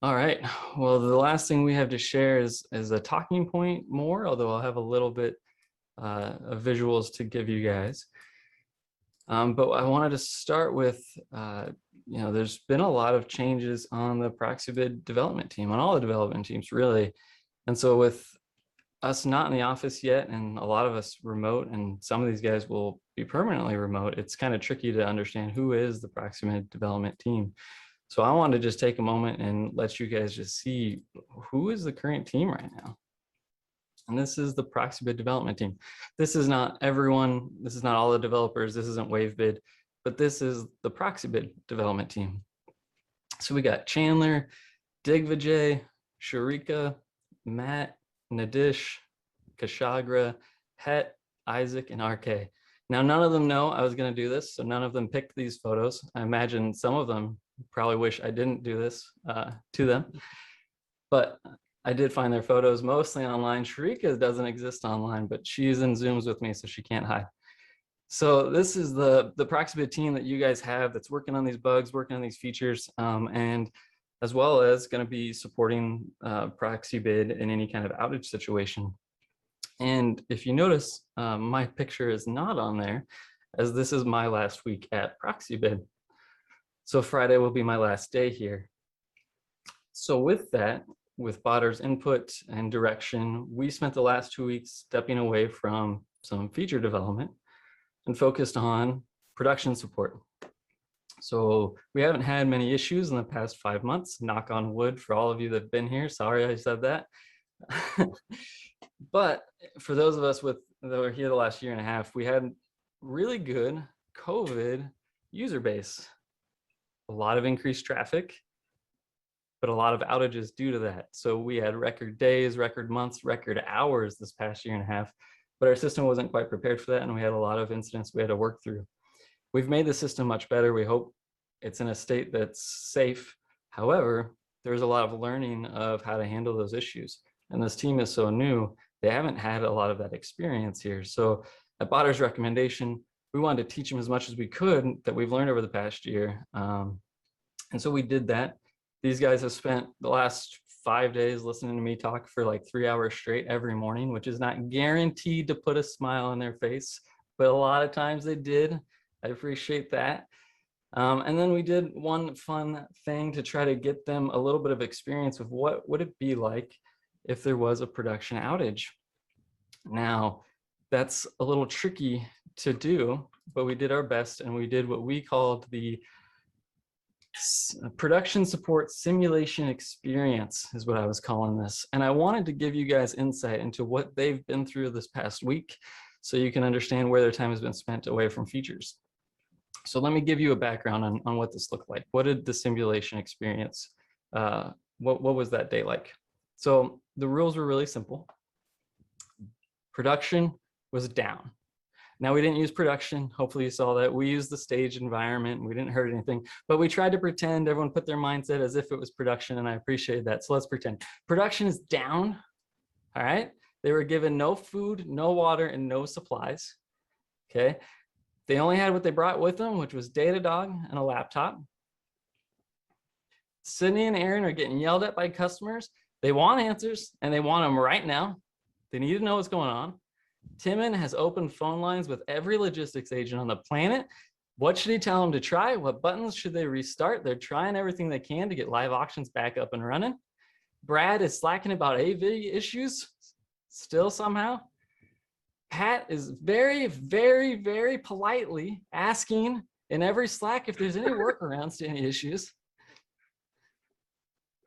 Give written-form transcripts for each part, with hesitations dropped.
All right. Well, the last thing we have to share is a talking point more, although I'll have a little bit of visuals to give you guys. But I wanted to start with, there's been a lot of changes on the Proxibid development team, on all the development teams, really. And so with us not in the office yet, and a lot of us remote, and some of these guys will be permanently remote, it's kind of tricky to understand who is the Proxibid development team. So I wanted to just take a moment and let you guys just see who is the current team right now. And this is the Proxibid development team. This is not everyone, this is not all the developers, this isn't WaveBid, but this is the Proxibid development team. So we got Chandler, Digvijay, Sharika, Matt, Nadish, Kashagra, Het, Isaac, and RK. Now, none of them know I was going to do this, so none of them picked these photos. I imagine some of them probably wish I didn't do this to them, but I did find their photos mostly online. Sharika doesn't exist online, but she's in Zooms with me, so she can't hide. So this is the Proxibid team that you guys have that's working on these bugs, working on these features, and as well as going to be supporting Proxibid in any kind of outage situation. And if you notice, my picture is not on there, as this is my last week at Proxibid. So Friday will be my last day here. So with that, with Badr's input and direction, we spent the last 2 weeks stepping away from some feature development and focused on production support. So we haven't had many issues in the past 5 months, knock on wood for all of you that have been here. Sorry I said that. But for those of us that were here the last year and a half, we had really good COVID user base. A lot of increased traffic, but a lot of outages due to that. So we had record days, record months, record hours this past year and a half, but our system wasn't quite prepared for that, and we had a lot of incidents we had to work through. We've made the system much better. We hope it's in a state that's safe. However, there's a lot of learning of how to handle those issues. And this team is so new, they haven't had a lot of that experience here. So at Badr's recommendation, we wanted to teach them as much as we could that we've learned over the past year. And so we did that. These guys have spent the last 5 days listening to me talk for like 3 hours straight every morning, which is not guaranteed to put a smile on their face, but a lot of times they did. I appreciate that. And then we did one fun thing to try to get them a little bit of experience of what would it be like if there was a production outage. Now, that's a little tricky to do, but we did our best, and we did what we called the production support simulation experience is what I was calling this. And I wanted to give you guys insight into what they've been through this past week so you can understand where their time has been spent away from features. So let me give you a background on what this looked like. What did the simulation experience, what was that day like? So the rules were really simple. Production was down. Now, we didn't use production. Hopefully you saw that. We used the stage environment. We didn't hurt anything, but we tried to pretend everyone put their mindset as if it was production, and I appreciate that. So let's pretend. Production is down, all right? They were given no food, no water, and no supplies, okay? They only had what they brought with them, which was Datadog and a laptop. Sydney and Aaron are getting yelled at by customers. They want answers, and they want them right now. They need to know what's going on. Timon has open phone lines with every logistics agent on the planet. What should he tell them to try? What buttons should they restart? They're trying everything they can to get live auctions back up and running. Brad is slacking about AV issues still somehow. Pat is very, very, very politely asking in every Slack if there's any workarounds to any issues.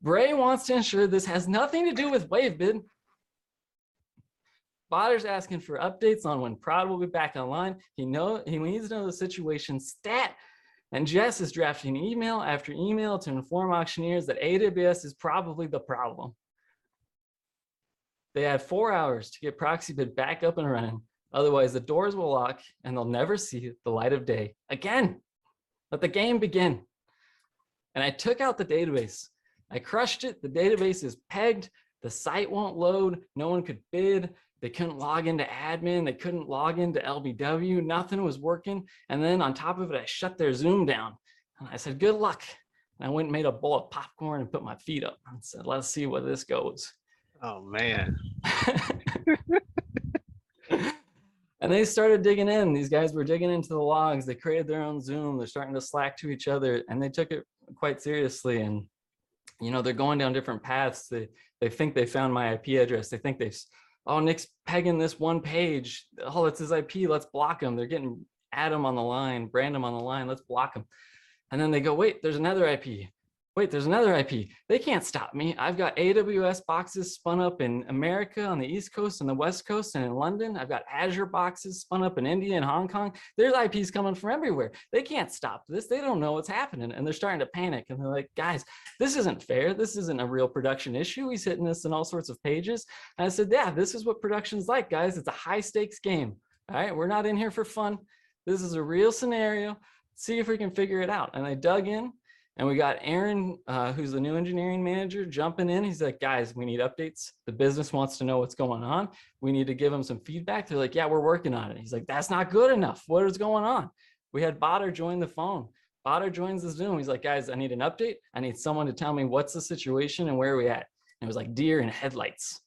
Bray wants to ensure this has nothing to do with WaveBid. Badr's asking for updates on when Prod will be back online. He needs to know the situation stat. And Jess is drafting email after email to inform auctioneers that AWS is probably the problem. They had 4 hours to get Proxibid back up and running. Otherwise, the doors will lock and they'll never see the light of day again. Let the game begin. And I took out the database. I crushed it. The database is pegged. The site won't load. No one could bid. They couldn't log into admin. They couldn't log into LBW. Nothing was working. And then on top of it, I shut their Zoom down. And I said, good luck. And I went and made a bowl of popcorn and put my feet up and said, let's see where this goes. Oh, man. And they started digging in. These guys were digging into the logs. They created their own Zoom. They're starting to Slack to each other, and they took it quite seriously. And, you know, they're going down different paths. They think they found my IP address. They think oh, Nick's pegging this one page. Oh, it's his IP. Let's block him. They're getting Adam on the line, Brandon on the line. Let's block him. And then they go, wait, there's another IP. Wait, there's another IP. They can't stop me. I've got AWS boxes spun up in America on the East Coast and the West Coast and in London. I've got Azure boxes spun up in India and Hong Kong. There's IPs coming from everywhere. They can't stop this. They don't know what's happening. And they're starting to panic. And they're like, guys, this isn't fair. This isn't a real production issue. He's hitting this in all sorts of pages. And I said, yeah, this is what production's like, guys. It's a high stakes game. All right, we're not in here for fun. This is a real scenario. See if we can figure it out. And I dug in. And we got Aaron, who's the new engineering manager, jumping in. He's like, guys, we need updates. The business wants to know what's going on. We need to give them some feedback. They're like, yeah, we're working on it. He's like, that's not good enough. What is going on? We had Bader join the phone. Bader joins the Zoom. He's like, guys, I need an update. I need someone to tell me what's the situation and where are we at. And it was like deer in headlights.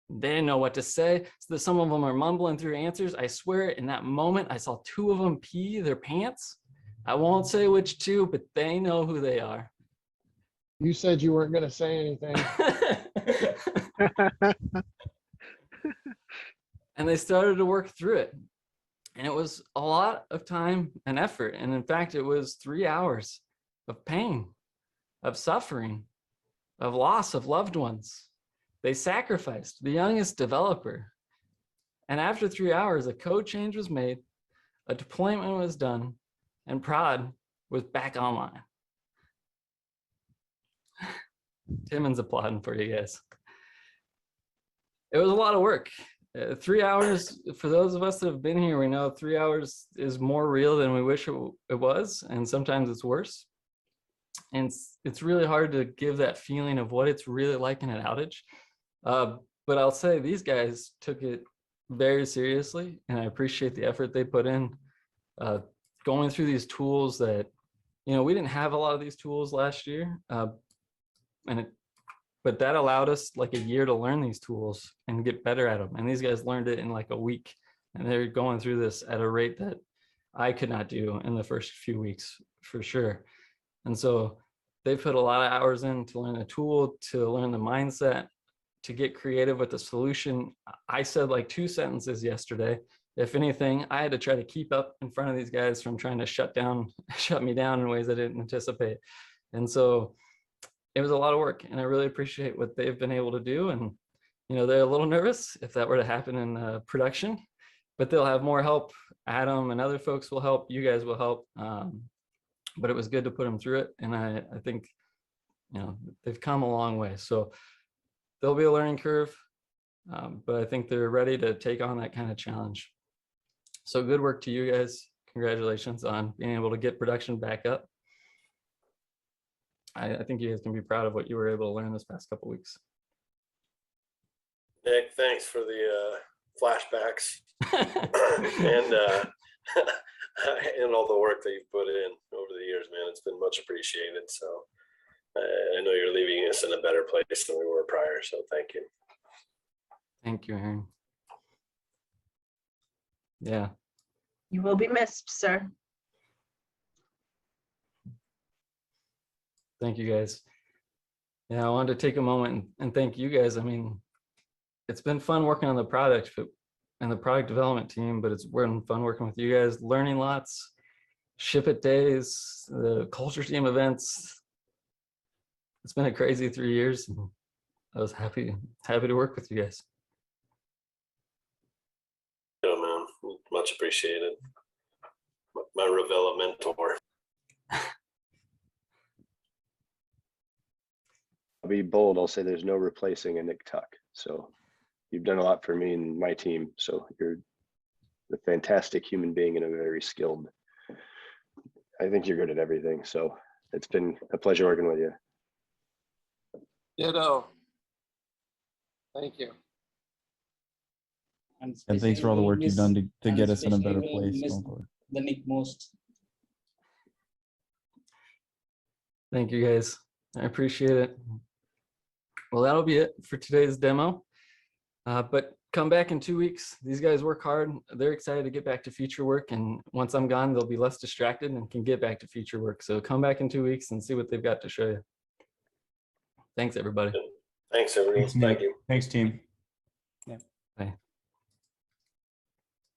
They didn't know what to say. So some of them are mumbling through answers. I swear in that moment, I saw two of them pee their pants. I won't say which two, but they know who they are. You said you weren't going to say anything. And they started to work through it. And it was a lot of time and effort. And in fact, it was 3 hours of pain, of suffering, of loss of loved ones. They sacrificed the youngest developer. And after 3 hours, a code change was made, a deployment was done, and prod was back online. Timon's applauding for you guys. It was a lot of work. 3 hours, for those of us that have been here, we know 3 hours is more real than we wish it was, and sometimes it's worse. And it's really hard to give that feeling of what it's really like in an outage. But I'll say these guys took it very seriously, and I appreciate the effort they put in. Going through these tools that, you know, we didn't have a lot of these tools last year, but that allowed us like a year to learn these tools and get better at them. And these guys learned it in like a week, and they're going through this at a rate that I could not do in the first few weeks for sure. And so they put a lot of hours in to learn the tool, to learn the mindset, to get creative with the solution. I said like 2 sentences yesterday. If anything, I had to try to keep up in front of these guys from trying to shut me down in ways I didn't anticipate. And so it was a lot of work, and I really appreciate what they've been able to do. And, you know, they're a little nervous if that were to happen in production, but they'll have more help. Adam and other folks will help. You guys will help. But it was good to put them through it. And I think, you know, they've come a long way. So there'll be a learning curve, but I think they're ready to take on that kind of challenge. So good work to you guys. Congratulations on being able to get production back up. I think you guys can be proud of what you were able to learn this past couple of weeks. Nick, thanks for the flashbacks and and all the work that you've put in over the years, man. It's been much appreciated. So I know you're leaving us in a better place than we were prior. So thank you. Thank you, Aaron. Yeah. You will be missed, sir. Thank you guys. Yeah, I wanted to take a moment and thank you guys. I mean, it's been fun working on the product and the product development team, but it's been fun working with you guys, learning lots, ship it days, the culture team events. It's been a crazy 3 years, and I was happy to work with you guys. Yeah, man, much appreciated. My Ravella mentor. I'll be bold. I'll say there's no replacing a Nick Tuck. So you've done a lot for me and my team. So you're a fantastic human being and a very skilled. I think you're good at everything. So it's been a pleasure working with you. Ditto. Thank you. And thanks for all the work you've done to get us in a better place. The Nick most. Thank you guys. I appreciate it. Well, that'll be it for today's demo. But come back in 2 weeks. These guys work hard. They're excited to get back to feature work. And once I'm gone, they'll be less distracted and can get back to feature work. So come back in 2 weeks and see what they've got to show you. Thanks, everybody. Thanks, everybody. Thanks, Thank Nick. you. Thanks, team. Bye.